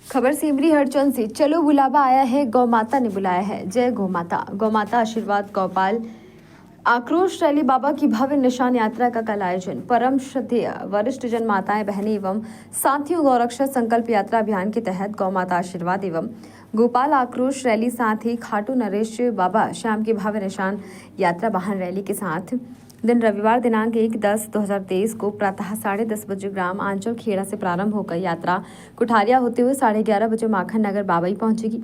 खबर सेमरी हरचंद से। चलो बुलावा आया है, गौ माता ने बुलाया है। जय गौ माता। गौ माता आशीर्वाद गौपाल आक्रोश रैली बाबा की भव्य निशान यात्रा का कल आयोजन। परम श्रद्धेय वरिष्ठ जन माताएं बहनें एवं साथियों गौरक्षा संकल्प यात्रा अभियान के तहत गौ माता आशीर्वाद एवं गोपाल आक्रोश रैली साथ ही खाटू नरेश बाबा श्याम की भव्य निशान यात्रा वाहन रैली के साथ दिन रविवार दिनांक 1/10/2023 को प्रातः 10:30 बजे ग्राम आंचल खेड़ा से प्रारंभ होकर यात्रा कुठारिया होते हुए 11:30 बजे माखन नगर बाबई पहुंचेगी।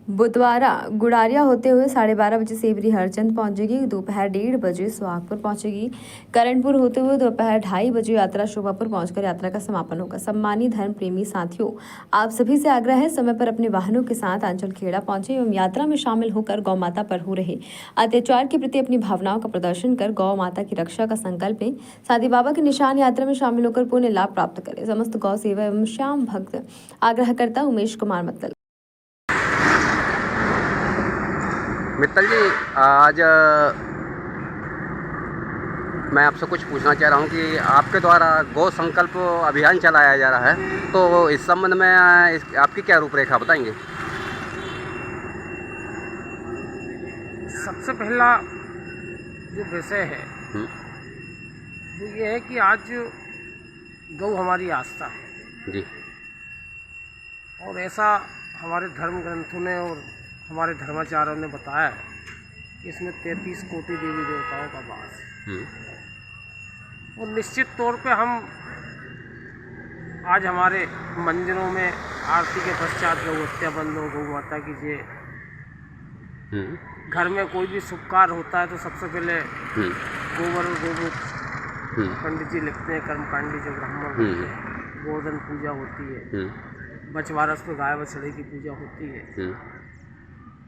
बुधवारा गुड़ारिया होते हुए 12:30 बजे सेवरी हरचंद पहुंचेगी। दोपहर 1:30 बजे सुहागपुर पहुंचेगी। करणपुर होते हुए दोपहर 2:30 बजे यात्रा शोभापुर पहुंचकर यात्रा का समापन होगा। सम्मानित धर्म प्रेमी साथियों, आप सभी से आग्रह है समय पर अपने वाहनों के साथ आंचल खेड़ा पहुंचे एवं यात्रा में शामिल होकर गौ माता पर हो रहे अत्याचार के प्रति अपनी भावनाओं का प्रदर्शन कर गौ माता की रक्षा का संकल्प लें। साथ ही बाबा की निशान यात्रा में शामिल होकर पुण्य लाभ प्राप्त करें। समस्त गौ सेवा एवं श्याम भक्त आग्रहकर्ता उमेश कुमार मित्तल। मित्तल जी, आज मैं आपसे कुछ पूछना चाह रहा हूँ कि आपके द्वारा गौ संकल्प अभियान चलाया जा रहा है, तो इस संबंध में आपकी क्या रूपरेखा बताएंगे? सबसे पहला जो विषय है वो ये है कि आज गौ हमारी आस्था है जी, और ऐसा हमारे धर्म ग्रंथों ने और हमारे धर्माचार्यों ने बताया है कि इसमें 33 कोटि देवी देवताओं का वास है। और निश्चित तौर पे हम आज हमारे मंदिरों में आरती के पश्चात गौ हत्या बंद हो, गौ माता की जय। घर में कोई भी शुभ कार्य होता है तो सबसे पहले गोबर और गोमूत्र पंडित जी लिखते हैं, कर्मकांडी जो ब्राह्मण होते हैं, गोवर्धन पूजा होती है, बछवारस में गाय बछड़े की पूजा होती है।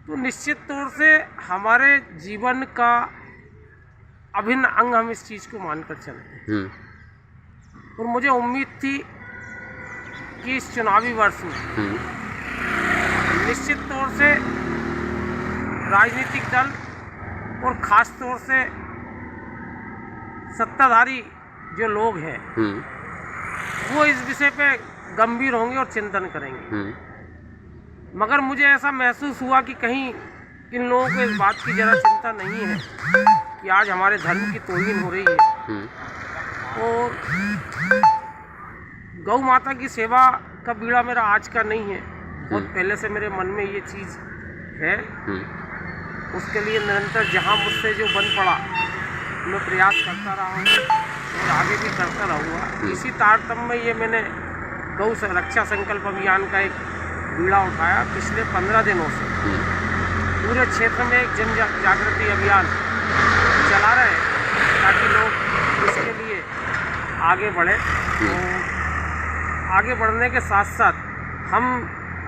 तो निश्चित तौर से हमारे जीवन का अभिन्न अंग हम इस चीज़ को मानकर चलते हैं। और मुझे उम्मीद थी कि इस चुनावी वर्ष में निश्चित तौर से राजनीतिक दल और ख़ास तौर से सत्ताधारी जो लोग हैं वो इस विषय पे गंभीर होंगे और चिंतन करेंगे। मगर मुझे ऐसा महसूस हुआ कि कहीं इन लोगों को इस बात की ज़रा चिंता नहीं है कि आज हमारे धर्म की तौहीन हो रही है। और गौ माता की सेवा का बीड़ा मेरा आज का नहीं है, बहुत पहले से मेरे मन में ये चीज़ है। उसके लिए निरंतर जहाँ मुझसे जो बन पड़ा मैं प्रयास करता रहा हूँ और आगे भी करता रहूँगा। इसी तारतम्य में ये मैंने गौ रक्षा संकल्प अभियान का एक बीड़ा उठाया। पिछले 15 दिनों से पूरे क्षेत्र में एक जन जागृति अभियान चला रहे हैं ताकि लोग इसके लिए आगे बढ़े। तो आगे बढ़ने के साथ साथ हम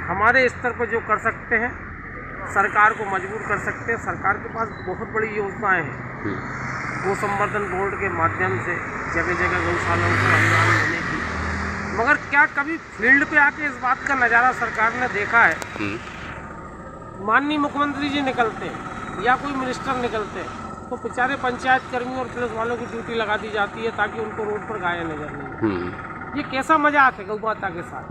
हमारे स्तर पर जो कर सकते हैं, सरकार को मजबूर कर सकते हैं। सरकार के पास बहुत बड़ी योजनाएं हैं गौ संवर्धन बोर्ड के माध्यम से जगह जगह गौशालाओं को अनुदान देने की। मगर क्या कभी फील्ड पे आके इस बात का नज़ारा सरकार ने देखा है? माननीय मुख्यमंत्री जी निकलते हैं या कोई मिनिस्टर निकलते हैं तो बेचारे पंचायत कर्मी और पुलिस वालों की ड्यूटी लगा दी जाती है ताकि उनको रोड पर गायें नजर नहीं। ये कैसा मजाक है गौ माता के साथ?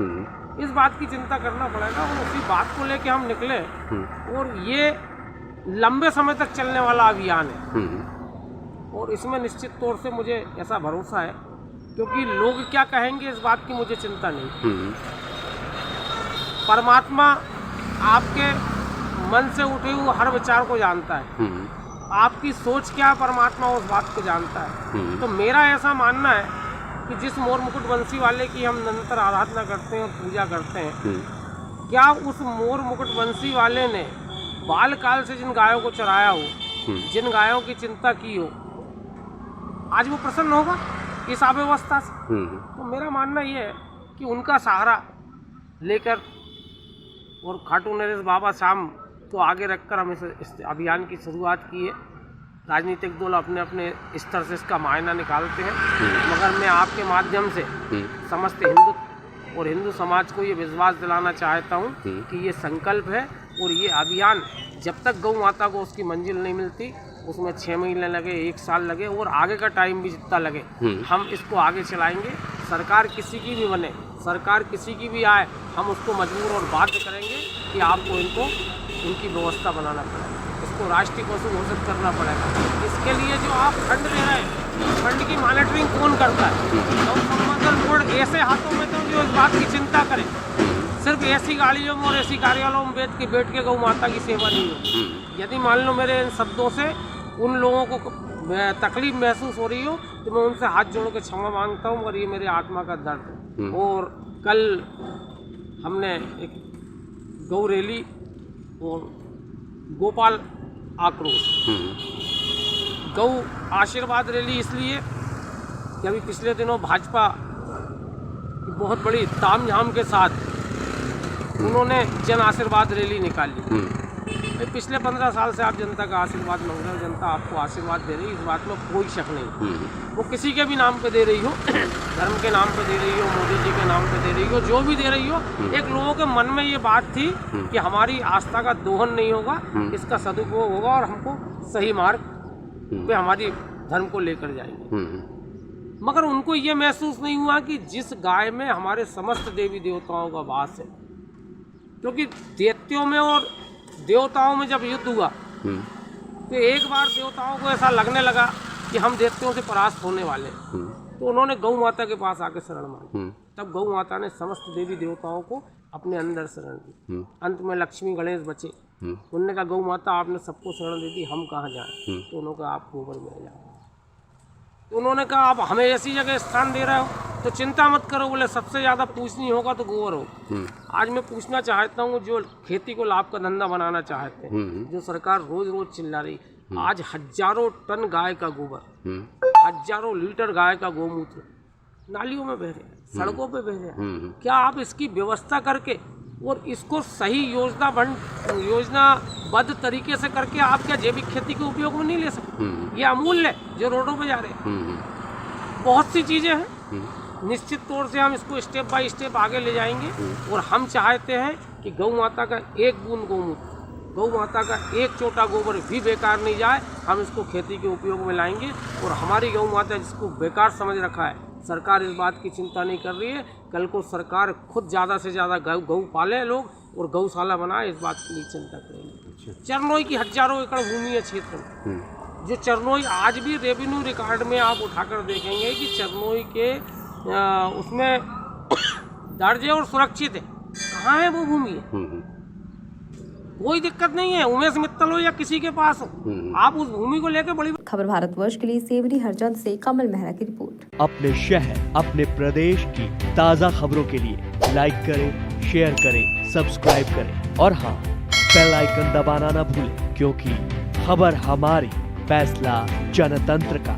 इस बात की चिंता करना पड़ेगा और उसी बात को लेके हम निकले। और ये लंबे समय तक चलने वाला अभियान है और इसमें निश्चित तौर से मुझे ऐसा भरोसा है, क्योंकि लोग क्या कहेंगे इस बात की मुझे चिंता नहीं। परमात्मा आपके मन से उठे हुए हर विचार को जानता है। आपकी सोच क्या परमात्मा उस बात को जानता है। तो मेरा ऐसा मानना है कि जिस मोर मुकुट बंसी वाले की हम निरंतर आराधना करते हैं और पूजा करते हैं, क्या उस मोर मुकुट बंसी वाले ने बाल काल से जिन गायों को चराया हो, जिन गायों की चिंता की हो, आज वो प्रसन्न होगा इस अव्यवस्था से? तो मेरा मानना ये है कि उनका सहारा लेकर और खाटू नरेश बाबा श्याम को आगे रखकर हम इस अभियान की शुरुआत की है। राजनीतिक दल अपने अपने स्तर से इसका मायना निकालते हैं, मगर मैं आपके माध्यम से समस्त हिंदू और हिंदू समाज को ये विश्वास दिलाना चाहता हूँ कि ये संकल्प है और ये अभियान जब तक गौ माता को उसकी मंजिल नहीं मिलती, उसमें 6 महीने लगे, 1 साल लगे और आगे का टाइम भी जितना लगे, हम इसको आगे चलाएंगे। सरकार किसी की भी बने, सरकार किसी की भी आए, हम उसको मजबूर और बाध्य करेंगे कि आपको इनको इनकी व्यवस्था बनाना पड़ेगा, इसको राष्ट्रीय पशु घोषित करना पड़ेगा। इसके लिए जो आप फंड ले रहे हैं, फंड की मॉनिटरिंग कौन करता है? गौ संवर्धन बोर्ड ऐसे हाथों में तो जो इस बात की चिंता करे, सिर्फ ऐसी गाड़ियों में और ऐसी कार्यालयों में बैठ के गौ माता की सेवा नहीं हो। यदि मान लो मेरे इन शब्दों से उन लोगों को तकलीफ महसूस हो रही हो तो मैं उनसे हाथ जोड़ के क्षमा मांगता हूँ, और ये मेरे आत्मा का दर्द है। और कल हमने एक गौ रैली और गोपाल आक्रोश, गौ आशीर्वाद रैली इसलिए कि अभी पिछले दिनों भाजपा की बहुत बड़ी तामझाम के साथ उन्होंने जन आशीर्वाद रैली निकाली। पिछले 15 साल से आप जनता का आशीर्वाद मांग रहे हो, जनता आपको आशीर्वाद दे रही है, इस बात में कोई शक नहीं। वो किसी के भी नाम पे दे रही हो, धर्म के नाम पे दे रही हो, मोदी जी के नाम पे दे रही हो, जो भी दे रही हो, एक लोगों के मन में ये बात थी कि हमारी आस्था का दोहन नहीं होगा, इसका सदुपयोग होगा और हमको सही मार्ग पे हमारी धर्म को लेकर जाएंगे। मगर उनको ये महसूस नहीं हुआ कि जिस गाय में हमारे समस्त देवी देवताओं का वास है, क्योंकि दैत्यों में और देवताओं में जब युद्ध हुआ तो एक बार देवताओं को ऐसा लगने लगा कि हम दैत्यों से परास्त होने वाले हैं, तो उन्होंने गौ माता के पास आके शरण मांगी। तब गौ माता ने समस्त देवी देवताओं को अपने अंदर शरण दी। अंत में लक्ष्मी गणेश बचे। उन्होंने कहा गौ माता आपने सबको शरण दे दी, हम कहाँ जाएं? तो उन्होंने कहा आप गोबर में जाओ। तो उन्होंने कहा आप हमें ऐसी जगह स्थान दे रहे हो तो चिंता मत करो, बोले सबसे ज़्यादा पूछनी होगा तो गोबर हो। आज मैं पूछना चाहता हूँ जो खेती को लाभ का धंधा बनाना चाहते हैं, जो सरकार रोज रोज चिल्ला रही, आज हजारों टन गाय का गोबर, हजारों लीटर गाय का गोमूत्र नालियों में बह रहे हैं, सड़कों पे बह रहे हैं। क्या आप इसकी व्यवस्था करके और इसको सही योजनाबद्ध तरीके से करके आप क्या जैविक खेती के उपयोग में नहीं ले सकते? ये अमूल्य जो रोडों पे जा रहे हैं। बहुत सी चीजें हैं, निश्चित तौर से हम इसको स्टेप बाय स्टेप आगे ले जाएंगे। और हम चाहते हैं कि गौ माता का एक बूंद गोमूत्र, गौ माता का एक छोटा गोबर भी बेकार नहीं जाए, हम इसको खेती के उपयोग में लाएंगे। और हमारी गौ माता जिसको बेकार समझ रखा है, सरकार इस बात की चिंता नहीं कर रही है। कल को सरकार खुद ज़्यादा से ज़्यादा गौ पाले लोग और गौशाला बनाए, इस बात के लिए चिंता करेंगे। चरनोई की हजारों एकड़ भूमि है क्षेत्र में, जो चरनोई आज भी रेवेन्यू रिकॉर्ड में आप उठाकर देखेंगे कि चरनोई के उसमें दर्ज है और सुरक्षित है। कहाँ है वो भूमि? कोई दिक्कत नहीं है, उमेश मित्तल हो या किसी के पास हो, आप उस भूमि को लेकर बड़ी। खबर भारतवर्ष के लिए सेवरी हरचंद से कमल मेहरा की रिपोर्ट। अपने शहर, अपने प्रदेश की ताज़ा खबरों के लिए लाइक करें, शेयर करें, सब्सक्राइब करें और हाँ, बेल आइकन दबाना ना भूलें, क्योंकि खबर हमारी, फैसला जनतंत्र का।